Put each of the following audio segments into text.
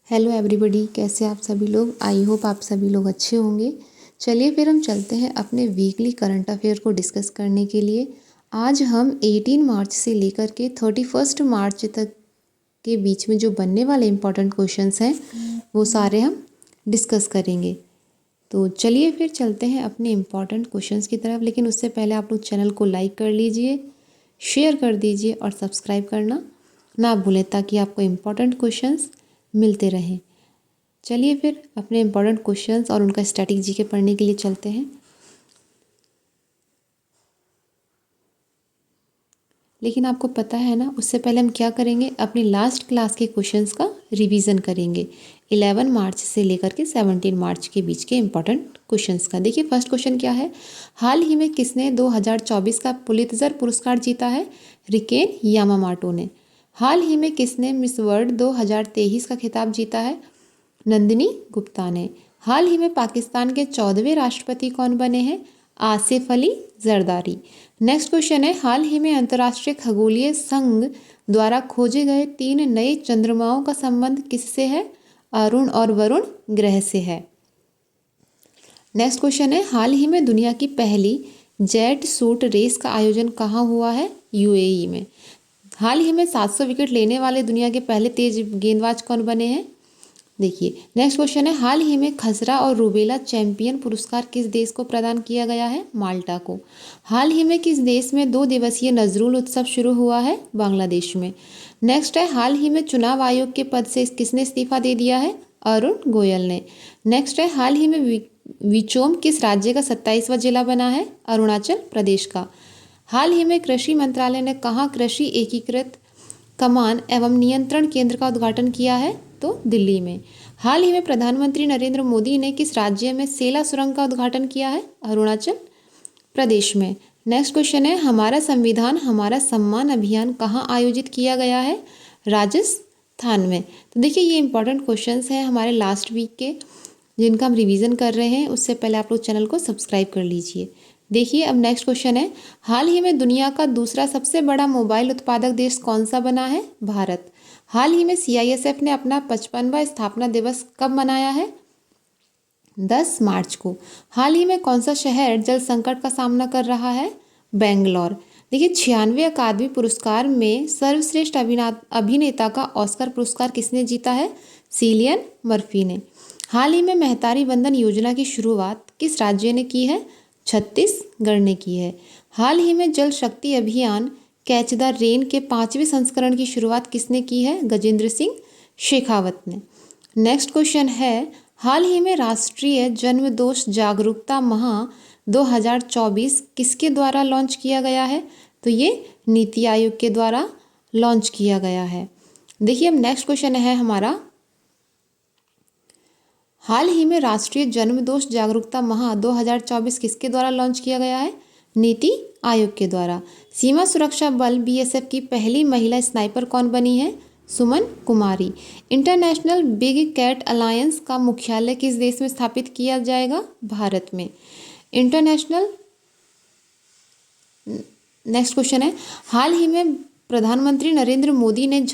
Hello everybody, कैसे आप सभी लोग। आई होप आप सभी लोग अच्छे होंगे। चलिए फिर हम चलते हैं अपने वीकली करंट अफेयर को डिस्कस करने के लिए। आज हम 18 मार्च से लेकर के 31 मार्च तक के बीच में जो बनने वाले इम्पोर्टेंट क्वेश्चंस हैं वो सारे हम डिस्कस करेंगे। तो चलिए फिर चलते हैं अपने इम्पॉर्टेंट क्वेश्चंस की तरफ। लेकिन उससे पहले आप लोग चैनल को लाइक कर लीजिए, शेयर कर दीजिए और सब्सक्राइब करना ना भूलें ताकि आपको इम्पॉर्टेंट क्वेश्चंस मिलते रहें। चलिए फिर अपने इम्पॉर्टेंट क्वेश्चंस और उनका स्टैटिक जीके पढ़ने के लिए चलते हैं। लेकिन आपको पता है ना, उससे पहले हम क्या करेंगे, अपनी लास्ट क्लास के क्वेश्चंस का रिवीजन करेंगे 11 मार्च से लेकर के 17 मार्च के बीच के इम्पॉर्टेंट क्वेश्चंस का। देखिए फर्स्ट क्वेश्चन क्या है, हाल ही में किसने 2024 का पुलित्जर पुरस्कार जीता है। रिकेन यामामाटो ने। हाल ही में किसने मिस वर्ल्ड 2023 का खिताब जीता है। नंदिनी गुप्ता ने। हाल ही में पाकिस्तान के 14वें राष्ट्रपति कौन बने हैं। आसिफ अली जरदारी। नेक्स्ट क्वेश्चन है, हाल ही में अंतर्राष्ट्रीय खगोलीय संघ द्वारा खोजे गए 3 नए चंद्रमाओं का संबंध किससे है। अरुण और वरुण ग्रह से है। नेक्स्ट क्वेश्चन है, हाल ही में दुनिया की पहली जेट सूट रेस का आयोजन कहाँ हुआ है। यूएई में। हाल ही में 700 विकेट लेने वाले दुनिया के पहले तेज गेंदबाज कौन बने हैं। देखिए नेक्स्ट क्वेश्चन है, हाल ही में खसरा और रूबेला चैंपियन पुरस्कार किस देश को प्रदान किया गया है। माल्टा को। हाल ही में किस देश में 2 दिवसीय नजरुल उत्सव शुरू हुआ है। बांग्लादेश में। नेक्स्ट है, हाल ही में चुनाव आयोग के पद से किसने इस्तीफा दे दिया है। अरुण गोयल ने। नेक्स्ट है, हाल ही में विचोम किस राज्य का 27वां जिला बना है। अरुणाचल प्रदेश का। हाल ही में कृषि मंत्रालय ने कहाँ कृषि एकीकृत कमान एवं नियंत्रण केंद्र का उद्घाटन किया है। तो दिल्ली में। हाल ही में प्रधानमंत्री नरेंद्र मोदी ने किस राज्य में सेला सुरंग का उद्घाटन किया है। अरुणाचल प्रदेश में। नेक्स्ट क्वेश्चन है, हमारा संविधान हमारा सम्मान अभियान कहाँ आयोजित किया गया है। राजस्थान में। तो देखिए ये इंपॉर्टेंट क्वेश्चंस हैं हमारे लास्ट वीक के, जिनका हम रिवीजन कर रहे हैं। उससे पहले आप लोग चैनल को सब्सक्राइब कर लीजिए। देखिए अब नेक्स्ट क्वेश्चन है, हाल ही में दुनिया का दूसरा सबसे बड़ा मोबाइल उत्पादक देश कौन सा बना है। भारत। हाल ही में CISF ने अपना 55वां स्थापना दिवस कब मनाया है। 10 मार्च को। हाल ही में कौन सा शहर जल संकट का सामना कर रहा है। बेंगलोर। देखिए 96वें अकादमी पुरस्कार में सर्वश्रेष्ठ अभिनेता का ऑस्कर पुरस्कार किसने जीता है। सिलियन मर्फी ने। हाल ही में महतारी वंदन योजना की शुरुआत किस राज्य ने की है। छत्तीसगढ़ ने की है। हाल ही में जल शक्ति अभियान कैच द रेन के 5वें संस्करण की शुरुआत किसने की है। गजेंद्र सिंह शेखावत ने। नेक्स्ट क्वेश्चन है, हाल ही में राष्ट्रीय जन्म दोष जागरूकता माह 2024 किसके द्वारा लॉन्च किया गया है। तो ये नीति आयोग के द्वारा लॉन्च किया गया है। देखिए अब नेक्स्ट क्वेश्चन है हमारा, हाल ही में राष्ट्रीय जन्म दोष जागरूकता माह 2024 किसके द्वारा लॉन्च किया गया है। नीति आयोग के द्वारा। सीमा सुरक्षा बल BSF की पहली महिला स्नाइपर कौन बनी है। सुमन कुमारी। इंटरनेशनल बिग कैट अलायंस का मुख्यालय किस देश में स्थापित किया जाएगा। भारत में। इंटरनेशनल नेक्स्ट क्वेश्चन है, हाल ही में प्रधानमंत्री नरेंद्र मोदी ने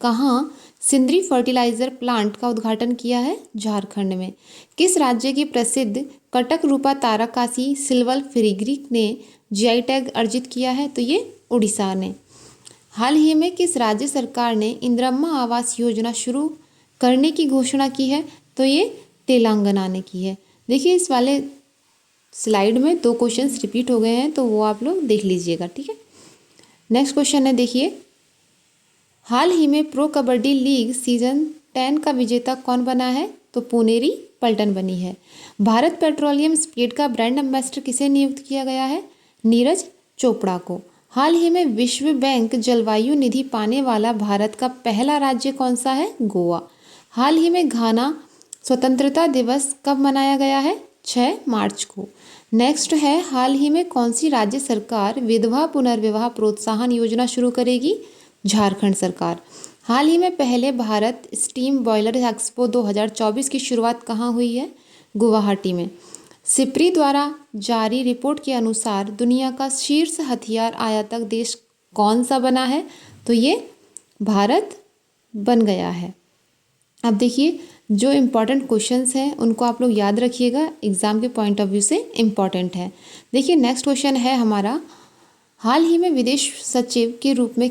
कहाँ सिंदरी फर्टिलाइजर प्लांट का उद्घाटन किया है। झारखंड में। किस राज्य की प्रसिद्ध कटक रूपा तारकासी सिल्वर फिलिग्री ने GI टैग अर्जित किया है। तो ये उड़ीसा ने। हाल ही में किस राज्य सरकार ने इंदिरम्मा आवास योजना शुरू करने की घोषणा की है। तो ये तेलंगाना ने की है। देखिए इस वाले स्लाइड में 2 क्वेश्चंस रिपीट हो गए हैं, तो वो आप लोग देख लीजिएगा, ठीक है। नेक्स्ट क्वेश्चन है, देखिए हाल ही में प्रो कबड्डी लीग सीजन 10 का विजेता कौन बना है। तो पुनेरी पल्टन बनी है। भारत पेट्रोलियम स्पीड का ब्रांड एम्बेसडर किसे नियुक्त किया गया है। नीरज चोपड़ा को। हाल ही में विश्व बैंक जलवायु निधि पाने वाला भारत का पहला राज्य कौन सा है। गोवा। हाल ही में घाना स्वतंत्रता दिवस कब मनाया गया है। 6 मार्च को। नेक्स्ट है, हाल ही में कौन सी राज्य सरकार विधवा पुनर्विवाह प्रोत्साहन योजना शुरू करेगी। झारखंड सरकार। हाल ही में पहले भारत स्टीम बॉयलर एक्सपो 2024 की शुरुआत कहाँ हुई है। गुवाहाटी में। सिप्री द्वारा जारी रिपोर्ट के अनुसार दुनिया का शीर्ष हथियार आयातक देश कौन सा बना है। तो ये भारत बन गया है। अब देखिए जो इम्पॉर्टेंट क्वेश्चंस हैं उनको आप लोग याद रखिएगा, एग्ज़ाम के पॉइंट ऑफ व्यू से इम्पॉर्टेंट है। देखिए नेक्स्ट क्वेश्चन है हमारा, हाल ही में विदेश सचिव के रूप में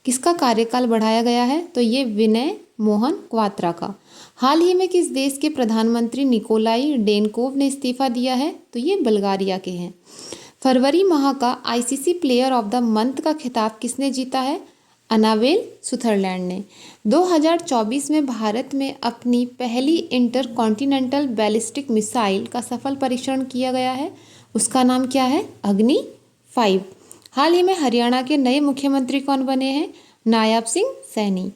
किसका कार्यकाल बढ़ाया गया है? तो ये विनय मोहन क्वात्रा का। हाल ही में किस देश के प्रधानमंत्री निकोलाई डेनकोव ने इस्तीफा दिया है? तो ये बल्गारिया के हैं। फरवरी माह का ICC player of the month का खिताब किसने जीता है? अनाबेल सुथरलैंड ने। 2024 में भारत में अपनी पहली इंटरकॉन्टिनेंटल बैलिस्टिक मिसाइल का सफल परीक्षण किया गया है, उसका नाम क्या है? अग्नि 5। हाल ही में हरियाणा के नए मुख्यमंत्री कौन बने हैं? नायब सिंह सैनी।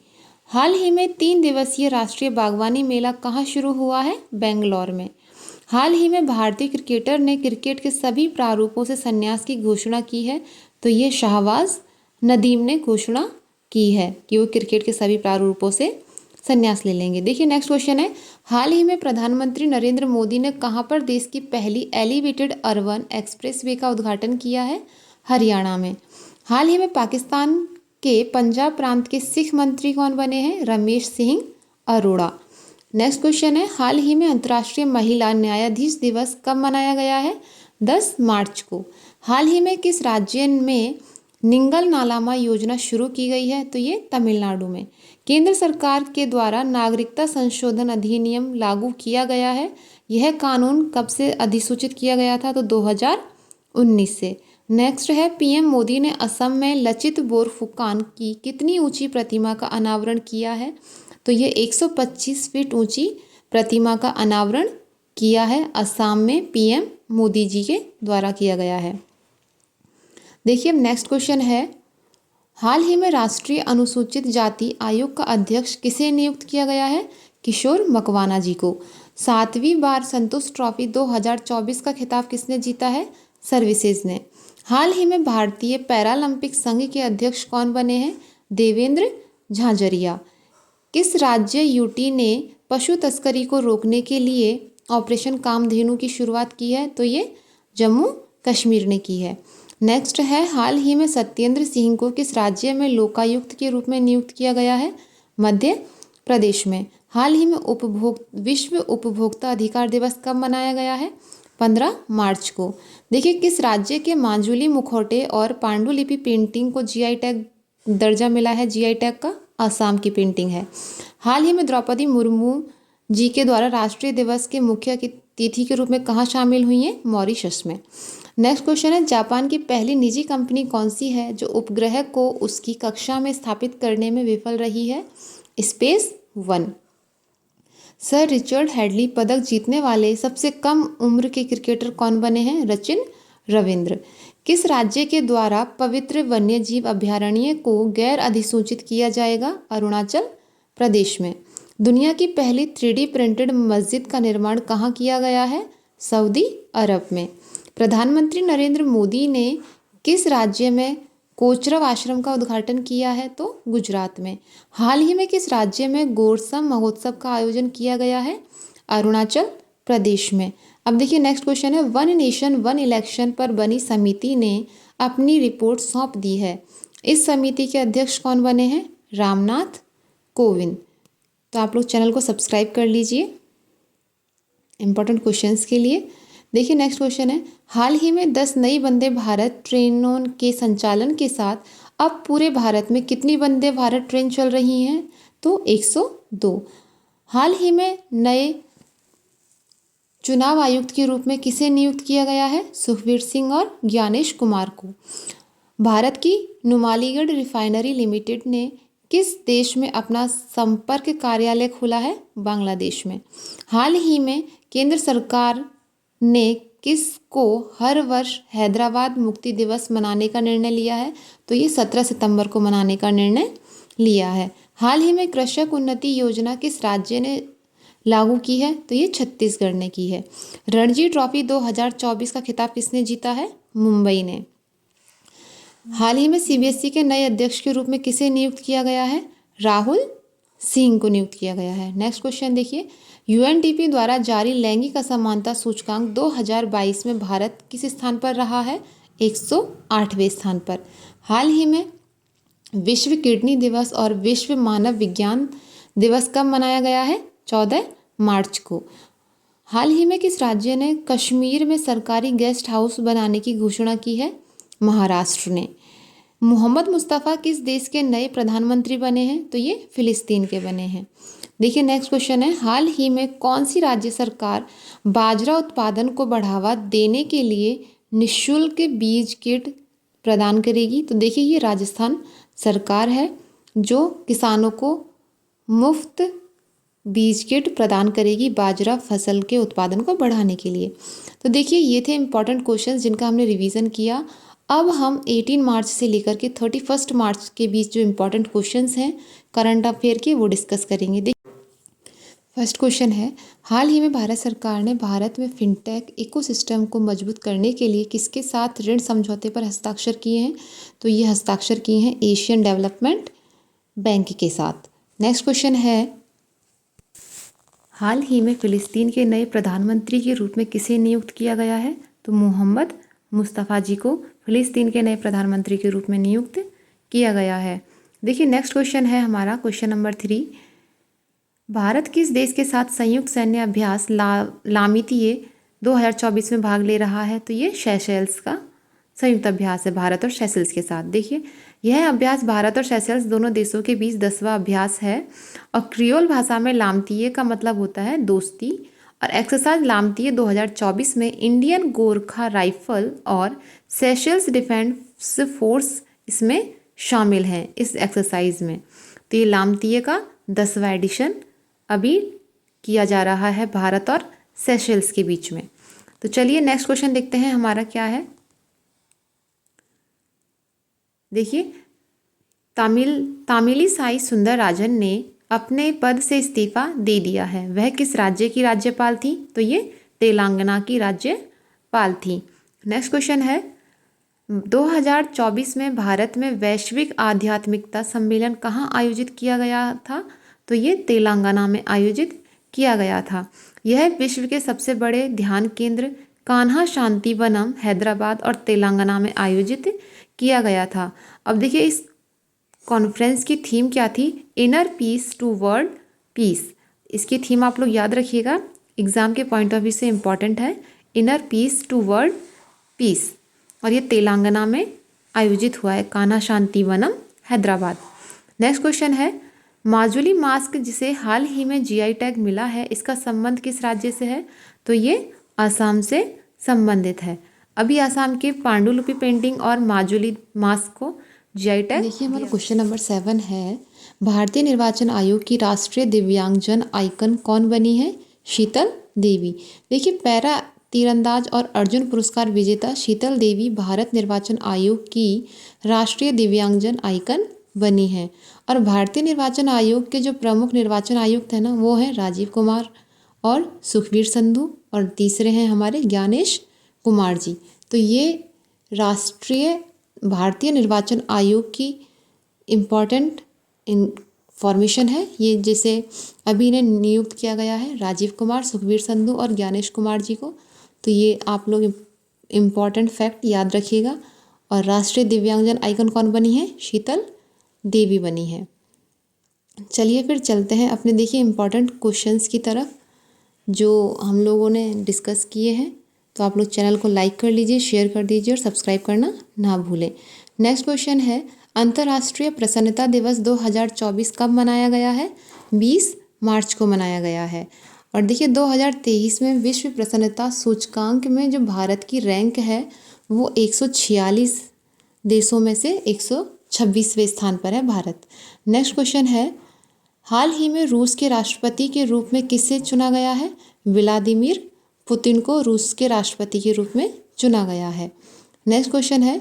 हाल ही में 3 दिवसीय राष्ट्रीय बागवानी मेला कहाँ शुरू हुआ है? बेंगलोर में। हाल ही में भारतीय क्रिकेटर ने क्रिकेट के सभी प्रारूपों से संन्यास की घोषणा की है, तो ये शाहबाज नदीम ने घोषणा की है कि वो क्रिकेट के सभी प्रारूपों से संन्यास ले लेंगे। देखिए नेक्स्ट क्वेश्चन है, हाल ही में प्रधानमंत्री नरेंद्र मोदी ने कहाँ पर देश की पहली एलिवेटेड अर्बन एक्सप्रेसवे का उद्घाटन किया है? हरियाणा में। हाल ही में पाकिस्तान के पंजाब प्रांत के सिख मंत्री कौन बने हैं? रमेश सिंह अरोड़ा। नेक्स्ट क्वेश्चन है, हाल ही में अंतर्राष्ट्रीय महिला न्यायाधीश दिवस कब मनाया गया है? 10 मार्च को। हाल ही में किस राज्य में निंगल नालामा योजना शुरू की गई है? तो ये तमिलनाडु में। केंद्र सरकार के द्वारा नागरिकता संशोधन अधिनियम लागू किया गया है, यह कानून कब से अधिसूचित किया गया था? तो 2019 से। नेक्स्ट है, पीएम मोदी ने असम में लचित बोरफुकान की कितनी ऊंची प्रतिमा का अनावरण किया है? तो ये 125 फीट ऊंची प्रतिमा का अनावरण किया है, असम में पीएम मोदी जी के द्वारा किया गया है। देखिए अब नेक्स्ट क्वेश्चन है, हाल ही में राष्ट्रीय अनुसूचित जाति आयोग का अध्यक्ष किसे नियुक्त किया गया है? किशोर मकवाना जी को। 7वीं बार संतोष ट्रॉफी 2024 का खिताब किसने जीता है? सर्विसेज ने। हाल ही में भारतीय पैरालंपिक संघ के अध्यक्ष कौन बने हैं? देवेंद्र झाझरिया। किस राज्य यूटी ने पशु तस्करी को रोकने के लिए ऑपरेशन कामधेनु की शुरुआत की है? तो ये जम्मू कश्मीर ने की है। नेक्स्ट है, हाल ही में सत्येंद्र सिंह को किस राज्य में लोकायुक्त के रूप में नियुक्त किया गया है? मध्य प्रदेश में। हाल ही में विश्व उपभोक्ता अधिकार दिवस कब मनाया गया है? 15 मार्च को। देखिए किस राज्य के मांजुली मुखौटे और पांडुलिपि पेंटिंग को जीआई टैग दर्जा मिला है? जीआई टैग का असम की पेंटिंग है। हाल ही में द्रौपदी मुर्मू जी के द्वारा राष्ट्रीय दिवस के मुख्य तिथि के रूप में कहाँ शामिल हुई हैं? मॉरिशस में। नेक्स्ट क्वेश्चन है, जापान की पहली निजी कंपनी कौन सी है जो उपग्रह को उसकी कक्षा में स्थापित करने में विफल रही है? Space one. Sir Richard Hadley पदक जीतने वाले सबसे कम उम्र के क्रिकेटर कौन बने हैं? सचिन रविंद्र। किस राज्य के द्वारा पवित्र वन्यजीव अभयारण्य को गैर अधिसूचित किया जाएगा? अरुणाचल प्रदेश में। दुनिया की पहली 3D प्रिंटेड मस्जिद का निर्माण कहाँ किया गया है? सऊदी अरब में। प्रधानमंत्री नरेंद्र मोदी ने किस राज्य में कोचरब आश्रम का उद्घाटन किया है? तो गुजरात में। हाल ही में किस राज्य में गोरसम महोत्सव का आयोजन किया गया है? अरुणाचल प्रदेश में। अब देखिए नेक्स्ट क्वेश्चन है, वन नेशन वन इलेक्शन पर बनी समिति ने अपनी रिपोर्ट सौंप दी है, इस समिति के अध्यक्ष कौन बने हैं? रामनाथ कोविंद। तो आप लोग चैनल को सब्सक्राइब कर लीजिए इंपॉर्टेंट क्वेश्चंस के लिए। देखिए नेक्स्ट क्वेश्चन है, हाल ही में 10 नई वंदे भारत ट्रेनों के संचालन के साथ अब पूरे भारत में कितनी वंदे भारत ट्रेन चल रही हैं? तो 102। हाल ही में नए चुनाव आयुक्त के रूप में किसे नियुक्त किया गया है? सुखबीर सिंह और ज्ञानेश कुमार को। भारत की नुमालीगढ़ रिफाइनरी लिमिटेड ने किस देश में अपना संपर्क कार्यालय खोला है? बांग्लादेश में। हाल ही में केंद्र सरकार ने किसको हर वर्ष हैदराबाद मुक्ति दिवस मनाने का निर्णय लिया है? तो ये 17 सितंबर को मनाने का निर्णय लिया है। हाल ही में कृषक उन्नति योजना किस राज्य ने लागू की है? तो ये छत्तीसगढ़ ने की है। रणजी ट्रॉफी 2024 का खिताब किसने जीता है? मुंबई ने। हाल ही में सीबीएसई के नए अध्यक्ष के रूप में किसे नियुक्त किया गया है? राहुल सिंह को नियुक्त किया गया है। नेक्स्ट क्वेश्चन देखिए, यूएनडीपी द्वारा जारी लैंगिक असमानता सूचकांक 2022 में भारत किस स्थान पर रहा है? 108वें स्थान पर। हाल ही में विश्व किडनी दिवस और विश्व मानव विज्ञान दिवस कब मनाया गया है? 14 मार्च को। हाल ही में किस राज्य ने कश्मीर में सरकारी गेस्ट हाउस बनाने की घोषणा की है? महाराष्ट्र ने। मोहम्मद मुस्तफ़ा किस देश के नए प्रधानमंत्री बने हैं? तो ये फिलिस्तीन के बने हैं। देखिए नेक्स्ट क्वेश्चन है, हाल ही में कौन सी राज्य सरकार बाजरा उत्पादन को बढ़ावा देने के लिए निःशुल्क बीज किट प्रदान करेगी? तो देखिए ये राजस्थान सरकार है जो किसानों को मुफ्त बीज किट प्रदान करेगी बाजरा फसल के उत्पादन को बढ़ाने के लिए। तो देखिए ये थे इम्पॉर्टेंट क्वेश्चंस जिनका हमने रिवीजन किया। अब हम 18 मार्च से लेकर के 31 मार्च के बीच जो इम्पॉर्टेंट क्वेश्चंस हैं करंट अफेयर के वो डिस्कस करेंगे। देखिए फर्स्ट क्वेश्चन है, हाल ही में भारत सरकार ने भारत में फिनटेक इकोसिस्टम को मजबूत करने के लिए किसके साथ ऋण समझौते पर हस्ताक्षर किए हैं? तो ये हस्ताक्षर किए हैं एशियन डेवलपमेंट बैंक के साथ। नेक्स्ट क्वेश्चन है, हाल ही में फिलिस्तीन के नए प्रधानमंत्री के रूप में किसे नियुक्त किया गया है? तो मोहम्मद मुस्तफ़ा जी को फिलिस्तीन के नए प्रधानमंत्री के रूप में नियुक्त किया गया है। देखिए नेक्स्ट क्वेश्चन है हमारा क्वेश्चन नंबर 3, भारत किस देश के साथ संयुक्त सैन्य अभ्यास लामितीये 2024 में भाग ले रहा है? तो ये सेशेल्स का संयुक्त अभ्यास है भारत और सेशेल्स के साथ। देखिए यह अभ्यास भारत और सेशेल्स दोनों देशों के बीच 10वां अभ्यास है और क्रियोल भाषा में लामतीये का मतलब होता है दोस्ती। और एक्सरसाइज लामतीये 2024 में इंडियन गोरखा राइफल और सेशेल्स डिफेंस फोर्स इसमें शामिल हैं इस एक्सरसाइज में। तो ये लामतीये का 10वां एडिशन अभी किया जा रहा है भारत और सेशेल्स के बीच में। तो चलिए नेक्स्ट क्वेश्चन देखते हैं हमारा क्या है। देखिए तामिलिसाई सुंदरराजन ने अपने पद से इस्तीफा दे दिया है। वह किस राज्य की राज्यपाल थी? तो ये तेलंगाना की राज्यपाल थी। नेक्स्ट क्वेश्चन है, 2024 में भारत में वैश्विक आध्यात्मिकता सम्मेलन कहाँ आयोजित किया गया था? तो ये तेलंगाना में आयोजित किया गया था। यह विश्व के सबसे बड़े ध्यान केंद्र कान्हा शांतिवनम हैदराबाद और तेलंगाना में आयोजित किया गया था। अब देखिए इस कॉन्फ्रेंस की थीम क्या थी? Inner peace to world peace. इसकी थीम आप लोग याद रखिएगा, एग्जाम के पॉइंट ऑफ व्यू से इम्पॉर्टेंट है, inner peace to world peace. और ये तेलंगाना में आयोजित हुआ है, कान्हा शांतिवनम हैदराबाद। नेक्स्ट क्वेश्चन है, माजुली मास्क जिसे हाल ही में जीआई टैग मिला है इसका संबंध किस राज्य से है? तो ये असम से संबंधित है। अभी असम के पांडुलिपि पेंटिंग और माजुली मास्क को जीआई टैग। देखिए हमारा क्वेश्चन नंबर 7 है, भारतीय निर्वाचन आयोग की राष्ट्रीय दिव्यांगजन आइकन कौन बनी है? शीतल देवी। देखिए पैरा तीरंदाज और अर्जुन पुरस्कार विजेता शीतल देवी भारत निर्वाचन आयोग की राष्ट्रीय दिव्यांगजन आइकन बनी है। और भारतीय निर्वाचन आयोग के जो प्रमुख निर्वाचन आयुक्त हैं ना वो हैं राजीव कुमार और सुखबीर संधू, और तीसरे हैं हमारे ज्ञानेश कुमार जी। तो ये राष्ट्रीय भारतीय निर्वाचन आयोग की इम्पॉर्टेंट इंफॉर्मेशन है, ये जिसे अभी ने नियुक्त किया गया है राजीव कुमार, सुखबीर संधू और ज्ञानेश कुमार जी को। तो ये आप लोग इम्पॉर्टेंट फैक्ट याद रखिएगा। और राष्ट्रीय दिव्यांगजन आइकन कौन बनी है? शीतल देवी बनी है। चलिए फिर चलते हैं अपने देखिए इम्पॉर्टेंट क्वेश्चंस की तरफ जो हम लोगों ने डिस्कस किए हैं। तो आप लोग चैनल को लाइक कर लीजिए, शेयर कर दीजिए और सब्सक्राइब करना ना भूलें। नेक्स्ट क्वेश्चन है, अंतर्राष्ट्रीय प्रसन्नता दिवस 2024 कब मनाया गया है? 20 मार्च को मनाया गया है। और देखिए 2023 में विश्व प्रसन्नता सूचकांक में जो भारत की रैंक है वो 146 देशों में से 126वें स्थान पर है भारत। नेक्स्ट क्वेश्चन है, हाल ही में रूस के राष्ट्रपति के रूप में किसे चुना गया है? व्लादिमीर पुतिन को रूस के राष्ट्रपति के रूप में चुना गया है। नेक्स्ट क्वेश्चन है,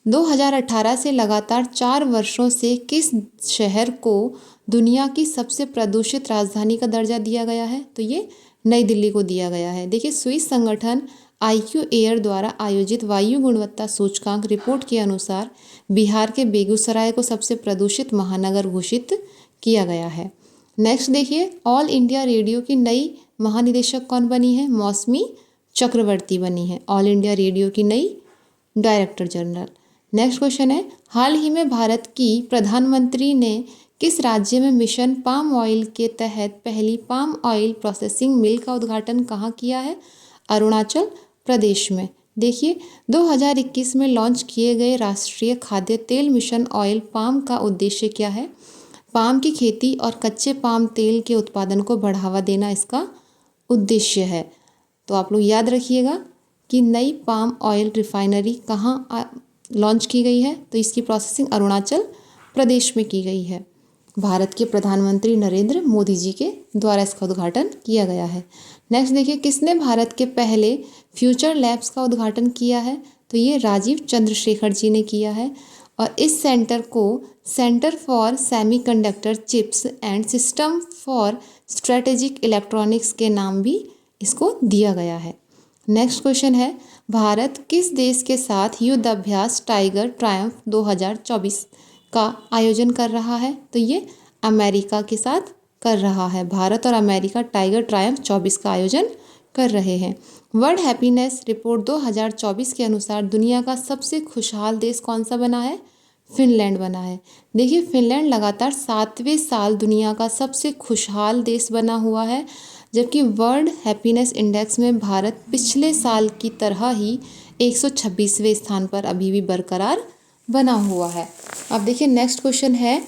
2018 से लगातार 4 वर्षों से किस शहर को दुनिया की सबसे प्रदूषित राजधानी का दर्जा दिया गया है? तो ये नई दिल्ली को दिया गया है। देखिए स्विस संगठन IQ एयर द्वारा आयोजित वायु गुणवत्ता सूचकांक रिपोर्ट के अनुसार बिहार के बेगूसराय को सबसे प्रदूषित महानगर घोषित किया गया है। नेक्स्ट देखिए, ऑल इंडिया रेडियो की नई महानिदेशक कौन बनी है? मौसमी चक्रवर्ती बनी है ऑल इंडिया रेडियो की नई डायरेक्टर जनरल। नेक्स्ट क्वेश्चन है, हाल ही में भारत की प्रधानमंत्री ने किस राज्य में मिशन पाम ऑयल के तहत पहली पाम ऑयल प्रोसेसिंग मिल का उद्घाटन कहाँ किया है? अरुणाचल प्रदेश में। देखिए 2021 में लॉन्च किए गए राष्ट्रीय खाद्य तेल मिशन ऑयल पाम का उद्देश्य क्या है? पाम की खेती और कच्चे पाम तेल के उत्पादन को बढ़ावा देना इसका उद्देश्य है। तो आप लोग याद रखिएगा कि नई पाम ऑयल रिफाइनरी कहाँ लॉन्च की गई है? तो इसकी प्रोसेसिंग अरुणाचल प्रदेश में की गई है। भारत के प्रधानमंत्री नरेंद्र मोदी जी के द्वारा इसका उद्घाटन किया गया है। नेक्स्ट देखिए, किसने भारत के पहले फ्यूचर लैब्स का उद्घाटन किया है? तो ये राजीव चंद्रशेखर जी ने किया है। और इस सेंटर को centre for semiconductor chips and system for strategic electronics के नाम भी इसको दिया गया है। नेक्स्ट क्वेश्चन है, भारत किस देश के साथ युद्ध अभ्यास टाइगर ट्रायम्फ 2024 का आयोजन कर रहा है? तो ये अमेरिका के साथ कर रहा है। भारत और अमेरिका टाइगर ट्रायम्फ 24 का आयोजन कर रहे हैं। वर्ल्ड हैप्पीनेस रिपोर्ट 2024 के अनुसार दुनिया का सबसे खुशहाल देश कौन सा बना है? फिनलैंड बना है। देखिए फिनलैंड लगातार 7वें साल दुनिया का सबसे खुशहाल देश बना हुआ है, जबकि वर्ल्ड हैप्पीनेस इंडेक्स में भारत पिछले साल की तरह ही 126वें स्थान पर अभी भी बरकरार बना हुआ है। अब देखिए नेक्स्ट क्वेश्चन है,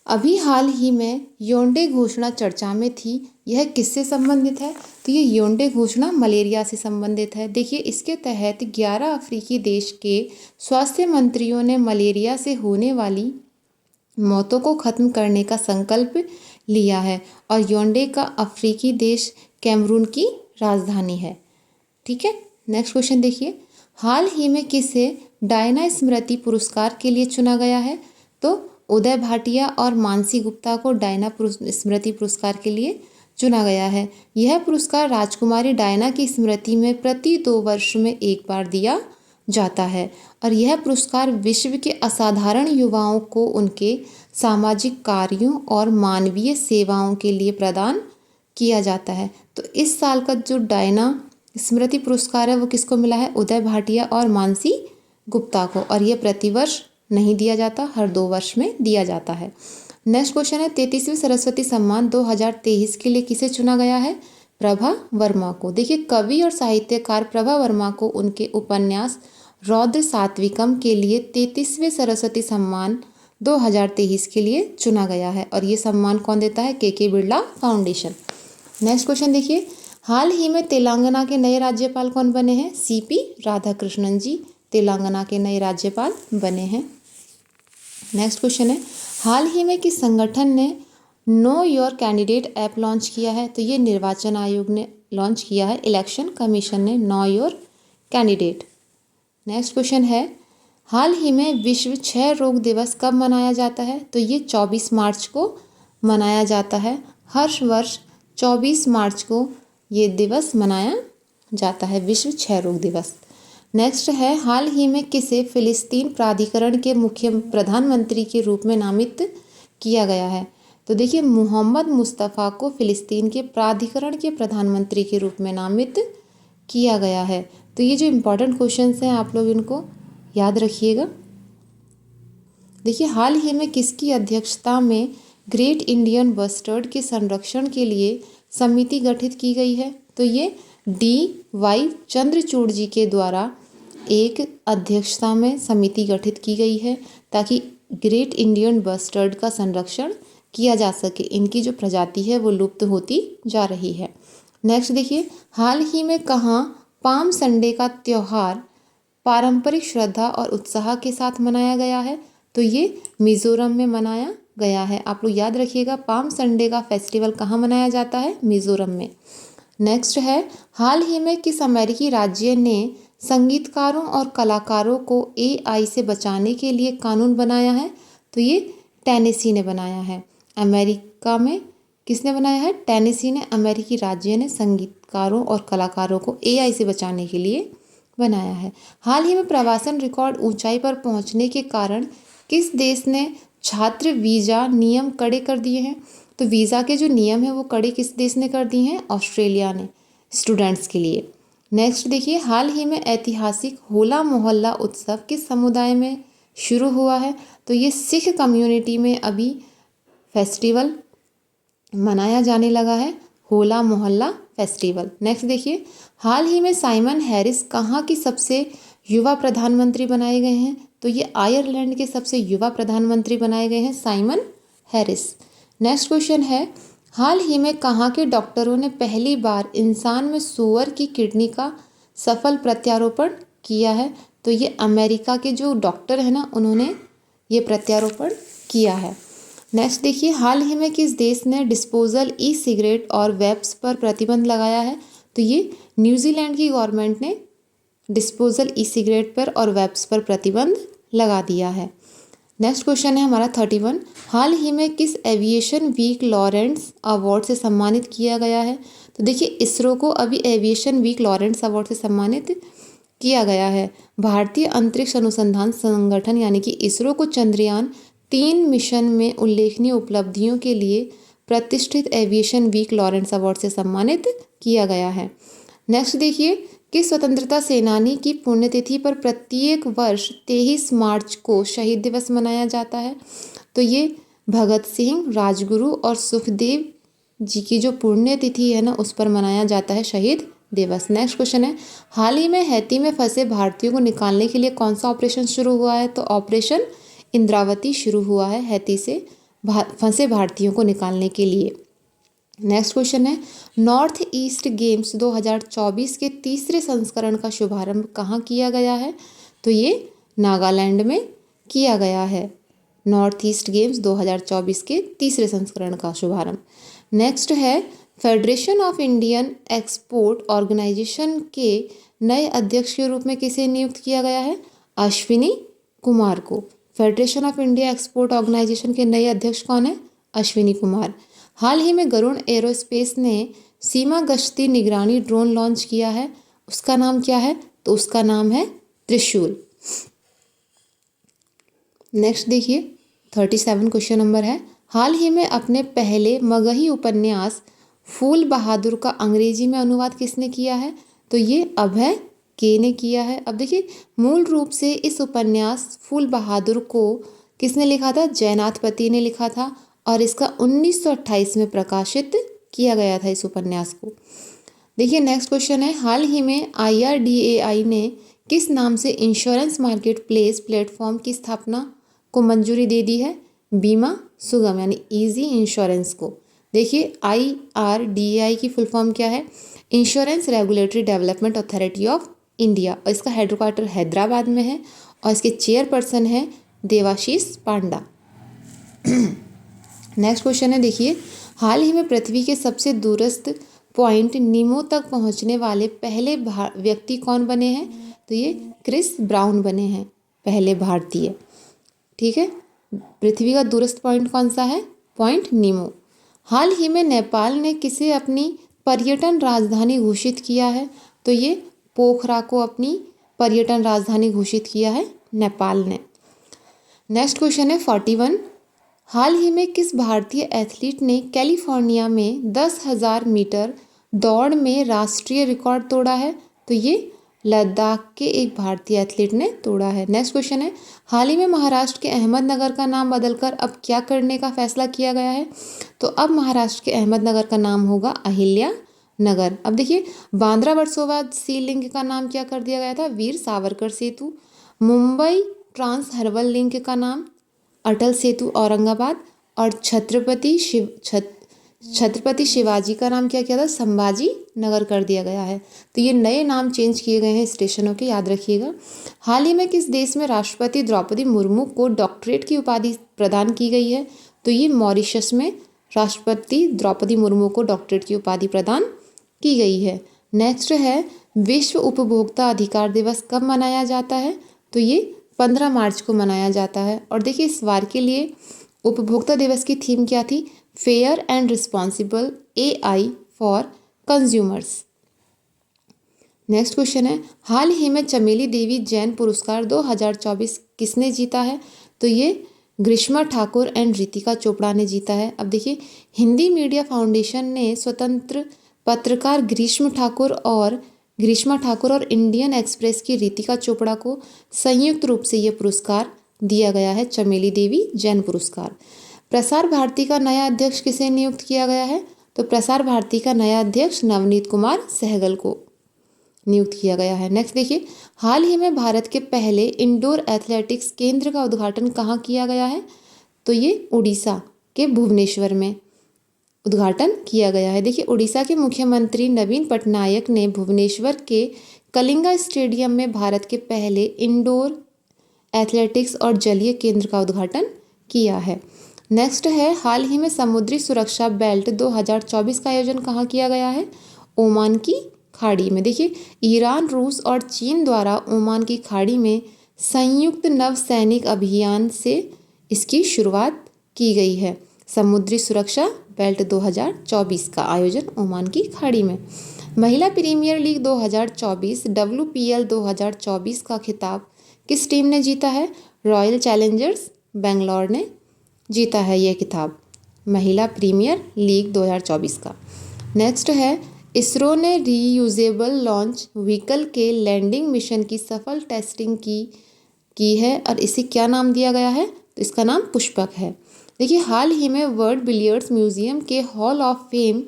अभी हाल ही में योंडे घोषणा चर्चा में थी, यह किससे संबंधित है? तो ये योंडे घोषणा मलेरिया से संबंधित है। देखिए इसके तहत 11 अफ्रीकी देश के स्वास्थ्य मंत्रियों ने मलेरिया से होने वाली मौतों को खत्म करने का संकल्प लिया है और योंडे का अफ्रीकी देश कैमरून की राजधानी है। ठीक है, नेक्स्ट क्वेश्चन देखिए, हाल ही में किसे डायना स्मृति पुरस्कार के लिए चुना गया है? तो उदय भाटिया और मानसी गुप्ता को डायना स्मृति पुरस्कार के लिए चुना गया है। यह पुरस्कार राजकुमारी डायना की स्मृति में प्रति 2 वर्ष में एक बार दिया जाता है और यह पुरस्कार विश्व के असाधारण युवाओं को उनके सामाजिक कार्यों और मानवीय सेवाओं के लिए प्रदान किया जाता है। तो इस साल का जो डायना स्मृति पुरस्कार है वो किसको मिला है? उदय भाटिया और मानसी गुप्ता को, और यह प्रतिवर्ष नहीं दिया जाता, हर 2 वर्ष में दिया जाता है। नेक्स्ट क्वेश्चन है, 33वें सरस्वती सम्मान 2023 के लिए किसे चुना गया है? प्रभा वर्मा को। देखिए कवि और साहित्यकार प्रभा वर्मा को उनके उपन्यास रौद्र सात्विकम के लिए 33वें सरस्वती सम्मान 2023 के लिए चुना गया है और ये सम्मान कौन देता है? के बिरला फाउंडेशन। नेक्स्ट क्वेश्चन देखिए, हाल ही में तेलंगाना के नए राज्यपाल कौन बने हैं? सीपी राधाकृष्णन जी तेलंगाना के नए राज्यपाल बने हैं। नेक्स्ट क्वेश्चन है, हाल ही में किस संगठन ने know your candidate app launch किया है? तो ये निर्वाचन आयोग ने लॉन्च किया है, इलेक्शन कमीशन ने know your candidate. Next question है, हाल ही में विश्व क्षय रोग दिवस कब मनाया जाता है? तो ये 24 मार्च को मनाया जाता है। हर वर्ष 24 मार्च को ये दिवस मनाया जाता है, विश्व क्षय रोग दिवस। नेक्स्ट है, हाल ही में किसे फिलिस्तीन प्राधिकरण के मुख्य प्रधानमंत्री के रूप में नामित किया गया है? तो देखिए मोहम्मद मुस्तफ़ा को फिलिस्तीन के प्राधिकरण के प्रधानमंत्री के रूप में नामित किया गया है। तो ये जो इम्पोर्टेंट क्वेश्चंस हैं आप लोग इनको याद रखिएगा। देखिए हाल ही में किसकी अध्यक्षता में ग्रेट इंडियन बस्टर्ड के संरक्षण के लिए समिति गठित की गई है? तो ये DY चंद्रचूड़ जी के द्वारा एक अध्यक्षता में समिति गठित की गई है ताकि ग्रेट इंडियन बस्टर्ड का संरक्षण किया जा सके। इनकी जो प्रजाति है वो लुप्त होती जा रही है। नेक्स्ट देखिए, हाल ही में कहाँ पाम संडे का त्यौहार पारंपरिक श्रद्धा और उत्साह के साथ मनाया गया है? तो ये मिज़ोरम में मनाया गया है। आप लोग याद रखिएगा, पाम संडे का फेस्टिवल कहाँ मनाया जाता है? मिज़ोरम में। नेक्स्ट है, हाल ही में किस अमेरिकी राज्य ने संगीतकारों और कलाकारों को AI से बचाने के लिए कानून बनाया है? तो ये टेनेसी ने बनाया है। अमेरिका में किसने बनाया है? टेनेसी ने, अमेरिकी राज्य ने संगीतकारों और कलाकारों को AI से बचाने के लिए बनाया है। हाल ही में प्रवासन रिकॉर्ड ऊंचाई पर पहुंचने के कारण किस देश ने छात्र वीज़ा नियम कड़े कर दिए हैं? तो वीज़ा के जो नियम है वो कड़े किस देश ने कर दिए हैं? ऑस्ट्रेलिया ने, स्टूडेंट्स के लिए। नेक्स्ट देखिए, हाल ही में ऐतिहासिक होला मोहल्ला उत्सव किस समुदाय में शुरू हुआ है? तो ये सिख कम्युनिटी में अभी फेस्टिवल मनाया जाने लगा है, होला मोहल्ला फेस्टिवल। नेक्स्ट देखिए, हाल ही में साइमन हैरिस कहाँ की सबसे युवा प्रधानमंत्री बनाए गए हैं? तो ये आयरलैंड के सबसे युवा प्रधानमंत्री बनाए गए हैं साइमन हैरिस। नेक्स्ट क्वेश्चन है, हाल ही में कहाँ के डॉक्टरों ने पहली बार इंसान में सूअर की किडनी का सफल प्रत्यारोपण किया है? तो ये अमेरिका के जो डॉक्टर हैं ना, उन्होंने ये प्रत्यारोपण किया है। नेक्स्ट देखिए, हाल ही में किस देश ने डिस्पोजल ई सिगरेट और वेप्स पर प्रतिबंध लगाया है? तो ये न्यूजीलैंड की गवर्नमेंट ने डिस्पोजल ई सिगरेट पर और वेप्स पर प्रतिबंध लगा दिया है। नेक्स्ट क्वेश्चन है हमारा 31, हाल ही में किस एविएशन वीक लॉरेंस अवार्ड से सम्मानित किया गया है? तो देखिए, इसरो को अभी एविएशन वीक लॉरेंस अवार्ड से सम्मानित किया गया है। भारतीय अंतरिक्ष अनुसंधान संगठन यानी कि इसरो को चंद्रयान 3 मिशन में उल्लेखनीय उपलब्धियों के लिए प्रतिष्ठित एविएशन वीक लॉरेंस अवार्ड से सम्मानित किया गया है। नेक्स्ट देखिए, किस स्वतंत्रता सेनानी की पुण्यतिथि पर प्रत्येक वर्ष 23 मार्च को शहीद दिवस मनाया जाता है? तो ये भगत सिंह, राजगुरु और सुखदेव जी की जो पुण्यतिथि है ना, उस पर मनाया जाता है शहीद दिवस। नेक्स्ट क्वेश्चन है, हाल ही में हैती में फंसे भारतीयों को निकालने के लिए कौन सा ऑपरेशन शुरू हुआ है? तो ऑपरेशन इंद्रावती शुरू हुआ है हैती से फंसे भारतीयों को निकालने के लिए। नेक्स्ट क्वेश्चन है, नॉर्थ ईस्ट गेम्स 2024 के तीसरे संस्करण का शुभारंभ कहाँ किया गया है? तो ये नागालैंड में किया गया है। नॉर्थ ईस्ट गेम्स 2024 के तीसरे संस्करण का शुभारंभ। नेक्स्ट है, federation of Indian export organisation के नए अध्यक्ष के रूप में किसे नियुक्त किया गया है? अश्विनी कुमार को। Federation of India export organisation के नए अध्यक्ष कौन है? अश्विनी कुमार। हाल ही में गरुड़ एरोस्पेस ने सीमा गश्ती निगरानी ड्रोन लॉन्च किया है, उसका नाम क्या है? तो उसका नाम है त्रिशूल। नेक्स्ट देखिए 37 क्वेश्चन नंबर है, हाल ही में अपने पहले मगही उपन्यास फूल बहादुर का अंग्रेजी में अनुवाद किसने किया है? तो ये अभय के ने किया है। अब देखिए, मूल रूप से इस उपन्यास फूल बहादुर को किसने लिखा था? जयनाथपति ने लिखा था और इसका 1928 में प्रकाशित किया गया था इस उपन्यास को। देखिए नेक्स्ट क्वेश्चन है, हाल ही में IRDAI ने किस नाम से इंश्योरेंस मार्केट प्लेस प्लेटफॉर्म की स्थापना को मंजूरी दे दी है? बीमा सुगम यानी इजी इंश्योरेंस को। देखिए IRDAI की फुल फॉर्म क्या है? Insurance regulatory development authority of India, और इसका हेडक्वार्टर हैदराबाद में है और इसके चेयरपर्सन है देवाशीष पांडा। नेक्स्ट क्वेश्चन है, देखिए हाल ही में पृथ्वी के सबसे दूरस्थ पॉइंट नीमो तक पहुंचने वाले पहले व्यक्ति कौन बने हैं? तो ये क्रिस ब्राउन बने हैं, पहले भारतीय। ठीक है, पृथ्वी का दूरस्थ पॉइंट कौन सा है? पॉइंट नीमो। हाल ही में नेपाल ने किसे अपनी पर्यटन राजधानी घोषित किया है? तो ये पोखरा को अपनी पर्यटन राजधानी घोषित किया है नेपाल ने। नेक्स्ट क्वेश्चन है 41, हाल ही में किस भारतीय एथलीट ने कैलिफोर्निया में 10,000 मीटर दौड़ में राष्ट्रीय रिकॉर्ड तोड़ा है? तो ये लद्दाख के एक भारतीय एथलीट ने तोड़ा है। नेक्स्ट क्वेश्चन है, हाल ही में महाराष्ट्र के अहमदनगर का नाम बदलकर अब क्या करने का फैसला किया गया है? तो अब महाराष्ट्र के अहमदनगर का नाम होगा अहिल्या नगर। अब देखिए, बांद्रा वर्सोवा सी लिंक का नाम क्या कर दिया गया था? वीर सावरकर सेतु। मुंबई ट्रांस हर्बल लिंक का नाम अटल सेतु औरंगाबाद। और छत्रपति शिवाजी का नाम क्या किया था? संभाजी नगर कर दिया गया है। तो ये नए नाम चेंज किए गए हैं स्टेशनों के, याद रखिएगा। हाल ही में किस देश में राष्ट्रपति द्रौपदी मुर्मू को डॉक्टरेट की उपाधि प्रदान की गई है? तो ये मॉरिशस में राष्ट्रपति द्रौपदी मुर्मू को डॉक्टरेट की उपाधि प्रदान की गई है। नेक्स्ट है, विश्व उपभोक्ता अधिकार दिवस कब मनाया जाता है? तो ये 15 मार्च को मनाया जाता है। और देखिए, इस बार के लिए उपभोक्ता दिवस की थीम क्या थी? Fair and responsible AI for consumers. Next question है, हाल ही में चमेली देवी जैन पुरस्कार 2024 किसने जीता है? तो ये ग्रीष्मा ठाकुर एंड रितिका चोपड़ा ने जीता है। अब देखिए, हिंदी मीडिया फाउंडेशन ने स्वतंत्र पत्रकार ग्रीष्मा ठाकुर और इंडियन एक्सप्रेस की रितिका चोपड़ा को संयुक्त रूप से यह पुरस्कार दिया गया है, चमेली देवी जैन पुरस्कार। प्रसार भारती का नया अध्यक्ष किसे नियुक्त किया गया है? तो प्रसार भारती का नया अध्यक्ष नवनीत कुमार सहगल को नियुक्त किया गया है। नेक्स्ट देखिए, हाल ही में भारत के पहले इंडोर एथलेटिक्स केंद्र का उद्घाटन कहाँ किया गया है? तो ये उड़ीसा के भुवनेश्वर में उद्घाटन किया गया है। देखिए, उड़ीसा के मुख्यमंत्री नवीन पटनायक ने भुवनेश्वर के कलिंगा स्टेडियम में भारत के पहले इंडोर एथलेटिक्स और जलीय केंद्र का उद्घाटन किया है। नेक्स्ट है, हाल ही में समुद्री सुरक्षा बेल्ट 2024 का आयोजन कहाँ किया गया है? ओमान की खाड़ी में। देखिए, ईरान, रूस और चीन द्वारा ओमान की खाड़ी में संयुक्त नौसैनिक अभियान से इसकी शुरुआत की गई है। समुद्री सुरक्षा बेल्ट 2024 का आयोजन ओमान की खाड़ी में। महिला प्रीमियर लीग 2024 WPL 2024 का खिताब किस टीम ने जीता है? रॉयल चैलेंजर्स बेंगलोर ने जीता है यह खिताब, महिला प्रीमियर लीग 2024 का। नेक्स्ट है, इसरो ने रीयूजेबल लॉन्च व्हीकल के लैंडिंग मिशन की सफल टेस्टिंग की है और इसे क्या नाम दिया गया है? तो इसका नाम पुष्पक है। देखिए, हाल ही में वर्ल्ड बिलियर्ड्स म्यूजियम के हॉल ऑफ फेम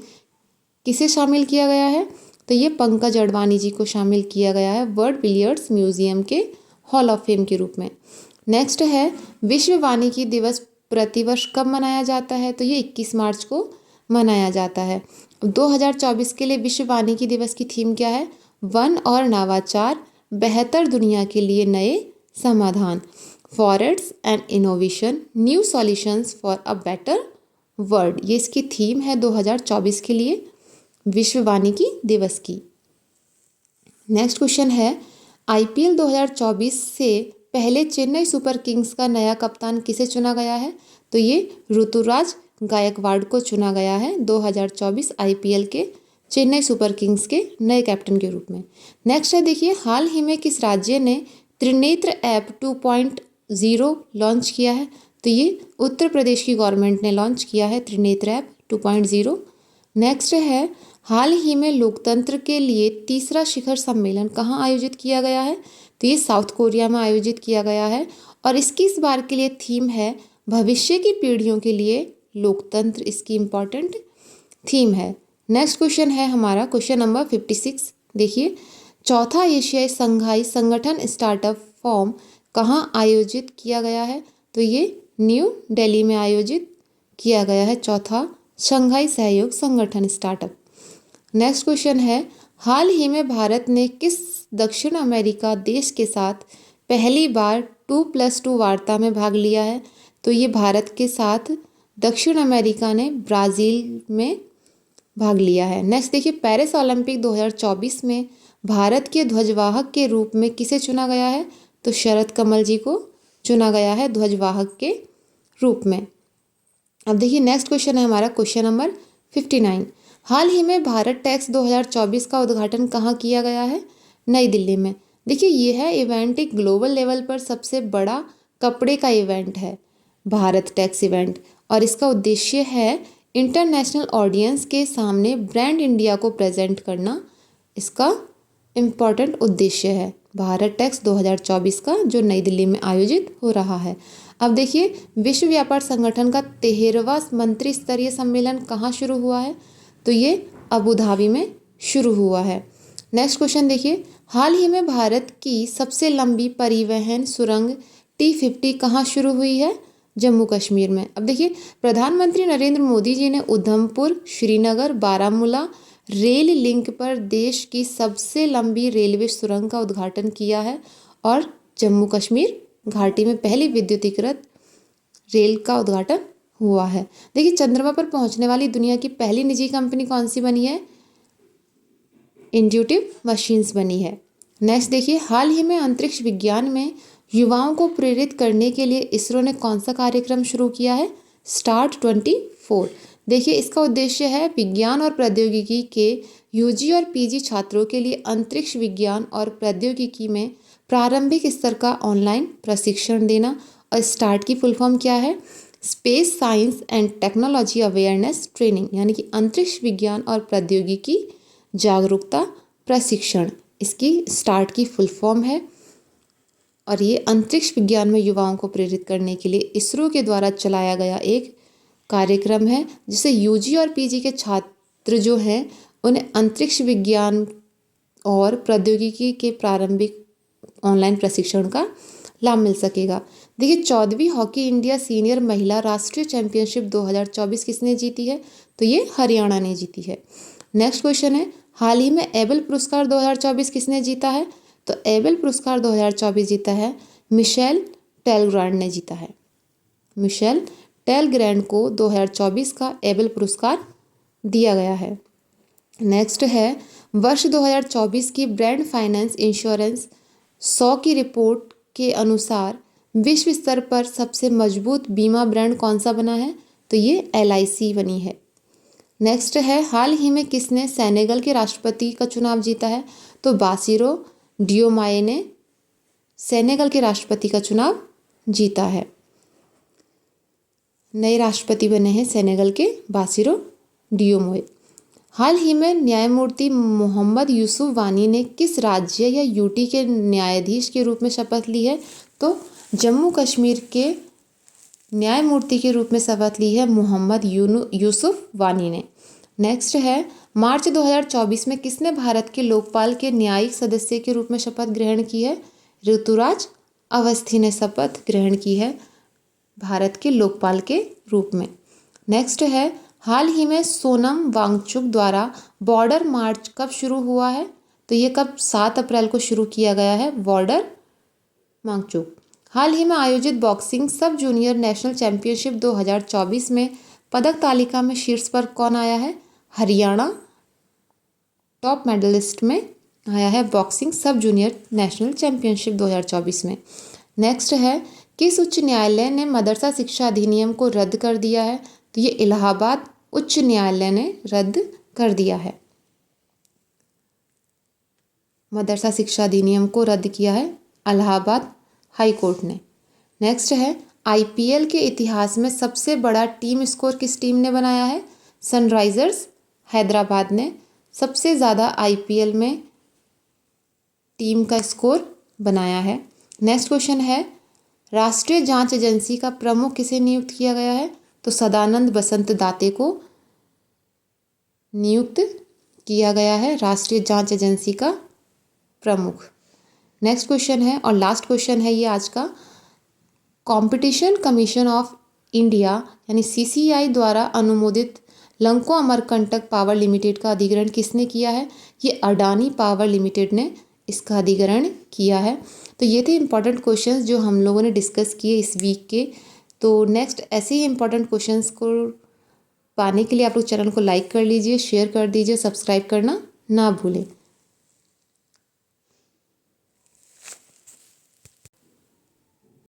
किसे शामिल किया गया है? तो ये पंकज अडवाणी जी को शामिल किया गया है वर्ल्ड बिलियर्ड्स म्यूजियम के हॉल ऑफ फेम के रूप में। नेक्स्ट है, विश्व वानिकी दिवस प्रतिवर्ष कब मनाया जाता है? तो ये 21 मार्च को मनाया जाता है। 2024 के लिए विश्व वानिकी दिवस की थीम क्या है? वन और नवाचार, बेहतर दुनिया के लिए नए समाधान, forest and innovation, new solutions for a better world. ये इसकी थीम है 2024 के लिए विश्व वानिकी दिवस की। नेक्स्ट क्वेश्चन है, IPL 2024 से पहले चेन्नई सुपर किंग्स का नया कप्तान किसे चुना गया है? तो ये ऋतुराज गायकवाड़ को चुना गया है 2024 IPL के चेन्नई सुपर किंग्स के नए कैप्टन के रूप में। नेक्स्ट है, देखिए, हाल ही में किस राज्य ने त्रिनेत्र ऐप 2.0 लॉन्च किया है? तो ये उत्तर प्रदेश की गवर्नमेंट ने लॉन्च किया है त्रिनेत्र ऐप 2.0। नेक्स्ट है, हाल ही में लोकतंत्र के लिए तीसरा शिखर सम्मेलन कहाँ आयोजित किया गया है? तो ये साउथ कोरिया में आयोजित किया गया है और इसकी इस बार के लिए थीम है भविष्य की पीढ़ियों के लिए लोकतंत्र, इसकी इम्पॉर्टेंट थीम है। नेक्स्ट क्वेश्चन है हमारा क्वेश्चन नंबर 56। देखिए, चौथा एशियाई संघाई संगठन स्टार्टअप फोरम कहाँ आयोजित किया गया है? तो ये न्यू दिल्ली में आयोजित किया गया है चौथा शंघाई सहयोग संगठन स्टार्टअप। नेक्स्ट क्वेश्चन है, हाल ही में भारत ने किस दक्षिण अमेरिका देश के साथ पहली बार 2+2 वार्ता में भाग लिया है? तो ये भारत के साथ दक्षिण अमेरिका ने ब्राज़ील में भाग लिया है। नेक्स्ट देखिए, पेरिस ओलंपिक 2024 में भारत के ध्वजवाहक के रूप में किसे चुना गया है? तो शरद कमल जी को चुना गया है ध्वजवाहक के रूप में। अब देखिए, नेक्स्ट क्वेश्चन है हमारा क्वेश्चन नंबर 59। हाल ही में भारत टेक्स 2024 का उद्घाटन कहाँ किया गया है? नई दिल्ली में। देखिए, ये है इवेंट एक ग्लोबल लेवल पर सबसे बड़ा कपड़े का इवेंट है भारत टेक्स इवेंट, और इसका उद्देश्य है इंटरनेशनल ऑडियंस के सामने ब्रांड इंडिया को प्रेजेंट करना। इसका इम्पॉर्टेंट उद्देश्य है भारत टेक्स 2024 का, जो नई दिल्ली में आयोजित हो रहा है। अब देखिए, विश्व व्यापार संगठन का 13वां मंत्री स्तरीय सम्मेलन कहाँ शुरू हुआ है? तो ये अबू धाबी में शुरू हुआ है। नेक्स्ट क्वेश्चन देखिए, हाल ही में भारत की सबसे लंबी परिवहन सुरंग T50 कहाँ शुरू हुई है? जम्मू कश्मीर में। अब देखिए, प्रधानमंत्री नरेंद्र मोदी जी ने उधमपुर श्रीनगर बारामूला रेल लिंक पर देश की सबसे लंबी रेलवे सुरंग का उद्घाटन किया है और जम्मू कश्मीर घाटी में पहली विद्युतीकृत रेल का उद्घाटन हुआ है। देखिए, चंद्रमा पर पहुंचने वाली दुनिया की पहली निजी कंपनी कौन सी बनी है? इंट्यूटिव मशीन्स बनी है। नेक्स्ट देखिए, हाल ही में अंतरिक्ष विज्ञान में युवाओं को प्रेरित करने के लिए इसरो ने कौन सा कार्यक्रम शुरू किया है? स्टार्ट 24। देखिए, इसका उद्देश्य है विज्ञान और प्रौद्योगिकी के UG और PG छात्रों के लिए अंतरिक्ष विज्ञान और प्रौद्योगिकी में प्रारंभिक स्तर का ऑनलाइन प्रशिक्षण देना। और स्टार्ट की फुल फॉर्म क्या है? Space science and technology awareness training, यानी कि अंतरिक्ष विज्ञान और प्रौद्योगिकी जागरूकता प्रशिक्षण, इसकी स्टार्ट की फुल फॉर्म है। और ये अंतरिक्ष विज्ञान में युवाओं को प्रेरित करने के लिए इसरो के द्वारा चलाया गया एक कार्यक्रम है जिसे यूजी और पीजी के छात्र जो हैं उन्हें अंतरिक्ष विज्ञान और प्रौद्योगिकी के प्रारंभिक ऑनलाइन प्रशिक्षण का लाभ मिल सकेगा। देखिए 14वीं हॉकी इंडिया सीनियर महिला राष्ट्रीय चैंपियनशिप 2024 किसने जीती है? तो ये हरियाणा ने जीती है। नेक्स्ट क्वेश्चन है, हाल ही में एबल पुरस्कार 2024 किसने जीता है? तो एबल पुरस्कार 2024 जीता है मिशेल टेलग्रांड ने जीता है। मिशेल टेलग्रांड को 2024 का एबल पुरस्कार दिया गया है। नेक्स्ट है, वर्ष 2024 की ब्रांड फाइनेंस इंश्योरेंस 100 की रिपोर्ट के अनुसार विश्व स्तर पर सबसे मजबूत बीमा ब्रांड कौन सा बना है? तो ये LIC बनी है। नेक्स्ट है, हाल ही में किसने सेनेगल के राष्ट्रपति का चुनाव जीता है? तो बासिरो डियोमाए ने सेनेगल के राष्ट्रपति का चुनाव जीता है। नए राष्ट्रपति बने हैं सेनेगल के बासिरो डियोमाए। हाल ही में न्यायमूर्ति मोहम्मद यूसुफ वानी ने किस राज्य या यूटी के न्यायाधीश के रूप में शपथ ली है? तो जम्मू कश्मीर के न्यायमूर्ति के रूप में शपथ ली है मोहम्मद यूसुफ वानी ने। नेक्स्ट है, मार्च 2024 में किसने भारत के लोकपाल के न्यायिक सदस्य के रूप में शपथ ग्रहण की है? ऋतुराज अवस्थी ने शपथ ग्रहण की है भारत के लोकपाल के रूप में। नेक्स्ट है, हाल ही में सोनम वांगचुक द्वारा बॉर्डर मार्च कब शुरू हुआ है? तो ये कब 7 अप्रैल को शुरू किया गया है बॉर्डर वांगचुक। हाल ही में आयोजित बॉक्सिंग सब जूनियर नेशनल चैंपियनशिप 2024 में पदक तालिका में शीर्ष पर कौन आया है? हरियाणा टॉप मेडलिस्ट में आया है बॉक्सिंग सब जूनियर नेशनल चैंपियनशिप 2024 में। नेक्स्ट है, किस उच्च न्यायालय ने मदरसा शिक्षा अधिनियम को रद्द कर दिया है? तो ये इलाहाबाद उच्च न्यायालय ने रद्द कर दिया है। मदरसा शिक्षा अधिनियम को रद्द किया है इलाहाबाद हाई कोर्ट ने। नेक्स्ट है, IPL के इतिहास में सबसे बड़ा टीम स्कोर किस टीम ने बनाया है? सनराइजर्स हैदराबाद ने सबसे ज़्यादा IPL में टीम का स्कोर बनाया है। नेक्स्ट क्वेश्चन है, राष्ट्रीय जांच एजेंसी का प्रमुख किसे नियुक्त किया गया है? तो सदानंद बसंत दाते को नियुक्त किया गया है राष्ट्रीय जांच एजेंसी का प्रमुख। नेक्स्ट क्वेश्चन है और लास्ट क्वेश्चन है ये आज का, कंपटीशन कमीशन ऑफ इंडिया यानी CCI द्वारा अनुमोदित लंको अमरकंटक पावर लिमिटेड का अधिग्रहण किसने किया है? ये अडानी पावर लिमिटेड ने इसका अधिग्रहण किया है। तो ये थे इंपॉर्टेंट क्वेश्चंस जो हम लोगों ने डिस्कस किए इस वीक के। तो नेक्स्ट ऐसे ही इंपॉर्टेंट क्वेश्चंस को पाने के लिए आप लोग चैनल को लाइक कर लीजिए, शेयर कर दीजिए, सब्सक्राइब करना ना भूलें।